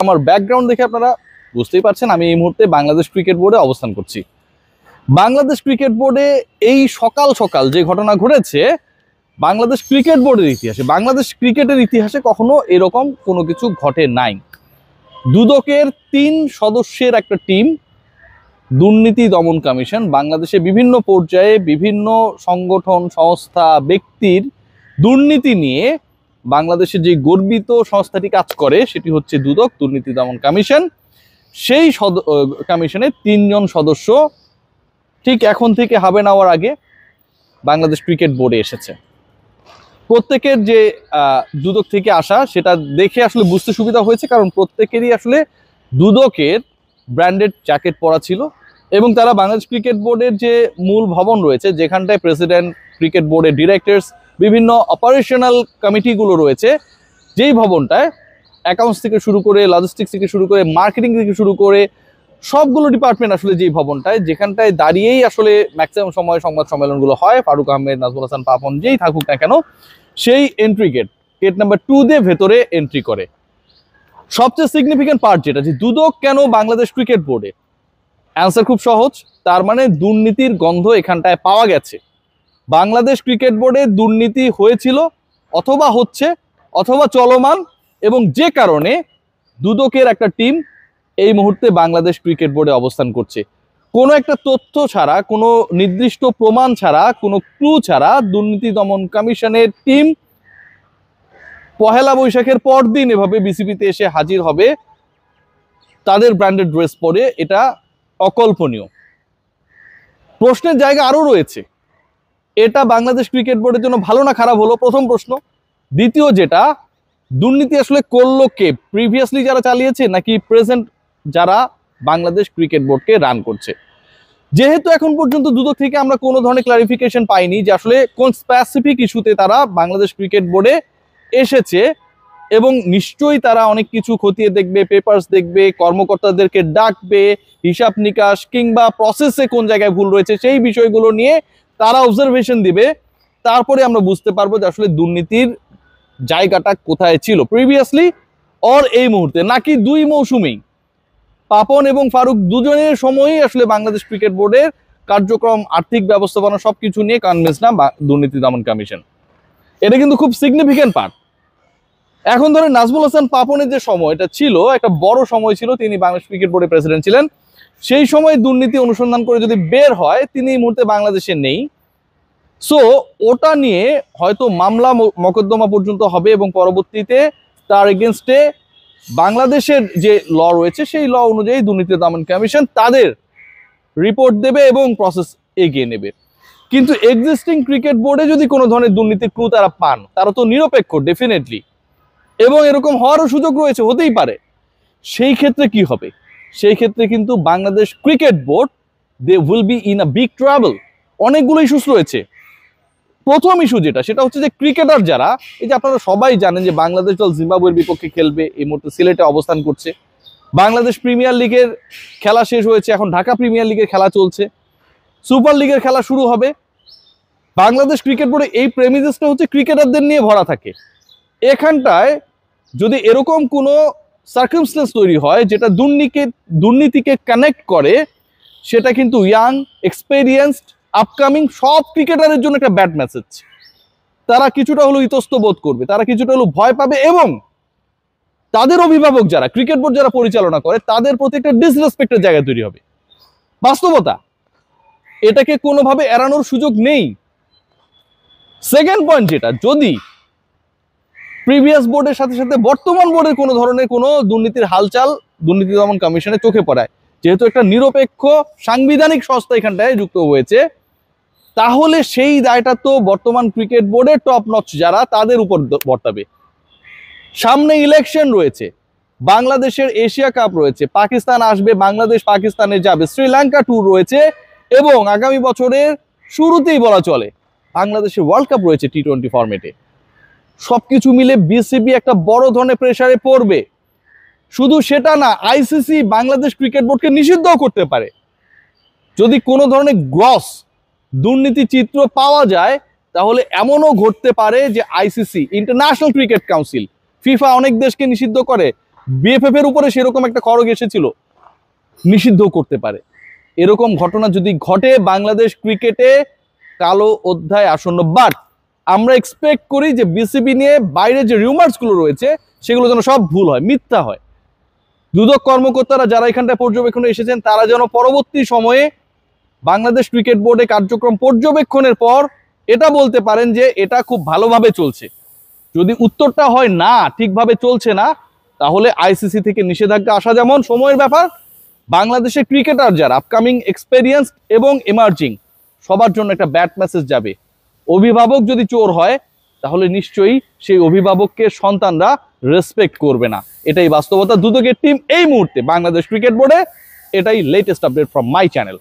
আমার ব্যাকগ্রাউন্ড দেখে আপনারা বুঝতেই পারছেন আমি এই মুহূর্তে বাংলাদেশ ক্রিকেট বোর্ডে অবস্থান করছি। বাংলাদেশ ক্রিকেট বোর্ডে এই সকাল সকাল যে ঘটনা ঘটেছে, বাংলাদেশ ক্রিকেট বোর্ডের ইতিহাসে, বাংলাদেশ ক্রিকেটের ইতিহাসে কখনো এরকম কোনো কিছু ঘটে নাই। দুদকের 3 সদস্যের একটা টিম, দুর্নীতি দমন কমিশন, বাংলাদেশে বিভিন্ন পর্যায়ে বিভিন্ন সংগঠন, সংস্থা, ব্যক্তির দুর্নীতি নিয়ে বাংলাদেশে যে গর্বিত সংস্থাটি কাজ করে সেটি হচ্ছে দুদক, দুর্নীতি দমন কমিশন। সেই কমিশনের 3 জন সদস্য ঠিক এখন থেকে হাফ অ্যান আওয়ার আগে বাংলাদেশ ক্রিকেট বোর্ডে এসেছে। প্রত্যেকের যে দুদক থেকে আসা সেটা দেখে আসলে বুঝতে সুবিধা হয়েছে, কারণ প্রত্যেকেরই আসলে দুদকের ব্র্যান্ডেড জ্যাকেট পরা ছিল এবং তারা বাংলাদেশ ক্রিকেট বোর্ডের যে মূল ভবন রয়েছে, যেখানটায় প্রেসিডেন্ট, ক্রিকেট বোর্ডের ডিরেক্টরস, বিভিন্ন অপারেশনাল কমিটিগুলো রয়েছে, যেই ভবনটায় অ্যাকাউন্টস থেকে শুরু করে, লজিস্টিক্স থেকে শুরু করে, মার্কেটিং থেকে শুরু করে সবগুলো ডিপার্টমেন্ট আসলে যেই ভবনটায়, যেখানটায় দাঁড়িয়েই আসলে ম্যাক্সিমাম সময় সংবাদ সম্মেলনগুলো হয়, ফারুক আহমেদ, নাজমুল হাসান পাপন যেই থাকুক না কেন, সেই এন্ট্রি গেট নাম্বার 2 দিয়ে ভেতরে এন্ট্রি করে। সবচেয়ে সিগনিফিকেন্ট পার্ট যেটা, যে দুদক কেন বাংলাদেশ ক্রিকেট বোর্ডে, অ্যান্সার খুব সহজ, তার মানে দুর্নীতির গন্ধ এখানটায় পাওয়া গেছে। বাংলাদেশ ক্রিকেট বোর্ডে দুর্নীতি হয়েছিল, অথবা হচ্ছে, অথবা চলমান, এবং যে কারণে দুদকের একটা টিম এই মুহূর্তে বাংলাদেশ ক্রিকেট বোর্ডে অবস্থান করছে। কোনো একটা তথ্য ছাড়া, কোনো নির্দিষ্ট প্রমাণ ছাড়া, কোনো ক্লু ছাড়া দুর্নীতি দমন কমিশনের টিম পহেলা বৈশাখের পরদিন এভাবে বিসিবিতে এসে হাজির হবে তাদের ব্র্যান্ডেড ড্রেস পরে, এটা অকল্পনীয়। প্রশ্নের জায়গা আরও রয়েছে, এটা বাংলাদেশ ক্রিকেট বোর্ডের জন্য ভালো না খারাপ হলো, প্রথম প্রশ্ন। দ্বিতীয় যেটা, দুর্নীতি আসলে করলো কে? প্রিভিয়াসলি যারা চালিয়েছে নাকি প্রেজেন্ট যারা বাংলাদেশ ক্রিকেট বোর্ডকে রান করছে? যেহেতু এখন পর্যন্ত দুদক থেকে আমরা কোনো ধরনের ক্লারিফিকেশন পাইনি যে আসলে কোন স্পেসিফিক ইস্যুতে তারা বাংলাদেশ ক্রিকেট বোর্ডে এসেছে, এবং নিশ্চয়ই তারা অনেক কিছু খতিয়ে দেখবে, পেপারস দেখবে, কর্মকর্তাদেরকে ডাকবে, হিসাব নিকাশ কিংবা প্রসেসে কোন জায়গায় ভুল রয়েছে সেই বিষয়গুলো নিয়ে তারা অবজারভেশন দিবে। তারপরে আমরা বুঝতে পারবো যে আসলে দুর্নীতির জায়গাটা কোথায় ছিল, প্রিভিয়াসলি অর এই মুহূর্তে, নাকি 2 মৌসুমেই পাপন এবং ফারুক দুজনের সময়ই আসলে বাংলাদেশ ক্রিকেট বোর্ডের কার্যক্রম, আর্থিক ব্যবস্থাপনা সবকিছু নিয়ে কনভিন্স না দুর্নীতি দমন কমিশন। এটা কিন্তু খুব সিগনিফিকেন্ট পার্ট। এখন ধরেন নাজমুল হাসান পাপনের যে সময়টা ছিল, একটা বড় সময় ছিল, তিনি বাংলাদেশ ক্রিকেট বোর্ডের প্রেসিডেন্ট ছিলেন, সেই সময় দুর্নীতি অনুসন্ধান করে যদি বের হয় তিনি এই মুহূর্তে বাংলাদেশে নেই। সো ওটা নিয়ে হয়তো মামলা মকদ্দমা পর্যন্ত হবে এবং পরবর্তীতে তার এগেনস্টে বাংলাদেশের যে ল রয়েছে সেই ল অনুযায়ী দুর্নীতি দমন কমিশন তাদের রিপোর্ট দেবে এবং প্রসেস এগিয়ে নেবে। কিন্তু এক্সিস্টিং ক্রিকেট বোর্ডে যদি কোনো ধরনের দুর্নীতির ক্লু তারা পান, তারা তো নিরপেক্ষ ডেফিনেটলি, এবং এরকম হওয়ারও সুযোগ রয়েছে, হতেই পারে। সেই ক্ষেত্রে কি হবে? সেই ক্ষেত্রে কিন্তু Bangladesh cricket board they will be in a big trouble. অনেকগুলো ইস্যুস রয়েছে। প্রথম ইস্যু যেটা, সেটা হচ্ছে যে ক্রিকেটার যারা, এই যে আপনারা সবাই জানেন যে বাংলাদেশ দল জিম্বাবুয়ের বিপক্ষে খেলবে, এই মুহূর্তে সিলেটে অবস্থান করছে। বাংলাদেশ প্রিমিয়ার লিগের খেলা শেষ হয়েছে, এখন ঢাকা প্রিমিয়ার লিগের খেলা চলছে, সুপার লিগের খেলা শুরু হবে। বাংলাদেশ ক্রিকেট বোর্ডে এই প্রেমিসেসটা হচ্ছে ক্রিকেটারদের নিয়ে ভরা থাকে। এখানটায় যদি এরকম কোনো সার্কামস্টেন্স তৈরি হয় যেটা দুর্নীতিকে কানেক্ট করে, সেটা কিন্তু ইয়াং, এক্সপেরিয়েন্সড, আপকামিং সব ক্রিকেটারের জন্য একটা ব্যাড মেসেজ। তারা কিছুটা হলেও ইতস্ত বোধ করবে, তারা কিছুটা হলেও ভয় পাবে, এবং তাদের অভিভাবক যারা, ক্রিকেট বোর্ড যারা পরিচালনা করে, তাদের প্রতি একটা ডিসরেসপেক্টের জায়গা তৈরি হবে। বাস্তবতা, এটাকে কোনোভাবে এড়ানোর সুযোগ নেই। সেকেন্ড পয়েন্ট যেটা, যদি প্রিভিয়াস বোর্ডের সাথে সাথে বর্তমান বোর্ডের কোনো ধরনের কোনো দুর্নীতির হালচাল দুর্নীতি দমন কমিশনে চোখে পড়ায়, যেহেতু একটা নিরপেক্ষ সাংবিধানিক সংস্থা এখানটায় যুক্ত হয়েছে, তাহলে সেই দায়টা তো বর্তমান ক্রিকেট বোর্ডের টপ নচ যারা, তাদের উপর বর্তাবে। সামনে ইলেকশন রয়েছে, বাংলাদেশের এশিয়া কাপ রয়েছে, পাকিস্তান আসবে, বাংলাদেশ পাকিস্তানে যাবে, শ্রীলঙ্কা ট্যুর রয়েছে, এবং আগামী বছরের শুরুতেই বলা চলে বাংলাদেশের ওয়ার্ল্ড কাপ রয়েছে টি-20 ফরম্যাটে। সবকিছু মিলে বিসিবি একটা বড় ধরনের প্রেসারে পড়বে। শুধু সেটা না, আইসিসি বাংলাদেশ ক্রিকেট বোর্ডকে নিষিদ্ধও করতে পারে যদি কোনো ধরনের গ্রস দুর্নীতি চিত্র পাওয়া যায়। তাহলে এমনও ঘটতে পারে যে ICC, international cricket council, FIFA অনেক দেশকে নিষিদ্ধ করে, বিএফএফ এর উপরে সেরকম একটা খড়গ এসেছিল, নিষিদ্ধ করতে পারে। এরকম ঘটনা যদি ঘটে বাংলাদেশ ক্রিকেটে কালো অধ্যায় আসন্ন। বাট আমরা এক্সপেক্ট করি যে বিসিবি নিয়ে বাইরে যে রিউমার্স গুলো রয়েছে সেগুলো যেন সব ভুল হয়, মিথ্যা হয়। দুদক কর্মকর্তারা যারা এখানটায় পর্যবেক্ষণে এসেছেন তারা যেন পরবর্তী সময়ে বাংলাদেশ ক্রিকেট বোর্ডে কার্যক্রম পর্যবেক্ষণের পর এটা বলতে পারেন যে এটা খুব ভালোভাবে চলছে। যদি উত্তরটা হয় না, ঠিকভাবে চলছে না, তাহলে আইসিসি থেকে নিষেধাজ্ঞা আসা যেমন সময়ের ব্যাপার, বাংলাদেশের ক্রিকেটার যারা আপকামিং এক্সপেরিয়েন্স এবং এমার্জিং সবার জন্য একটা ব্যাড মেসেজ যাবে। অভিভাবক যদি চোর হয় তাহলে নিশ্চয়ই সেই অভিভাবককে সন্তানরা রেসপেক্ট করবে না, এটাই বাস্তবতা। দুদকের টিম এই মুহূর্তে বাংলাদেশ ক্রিকেট বোর্ডে, এটাই latest update from my channel.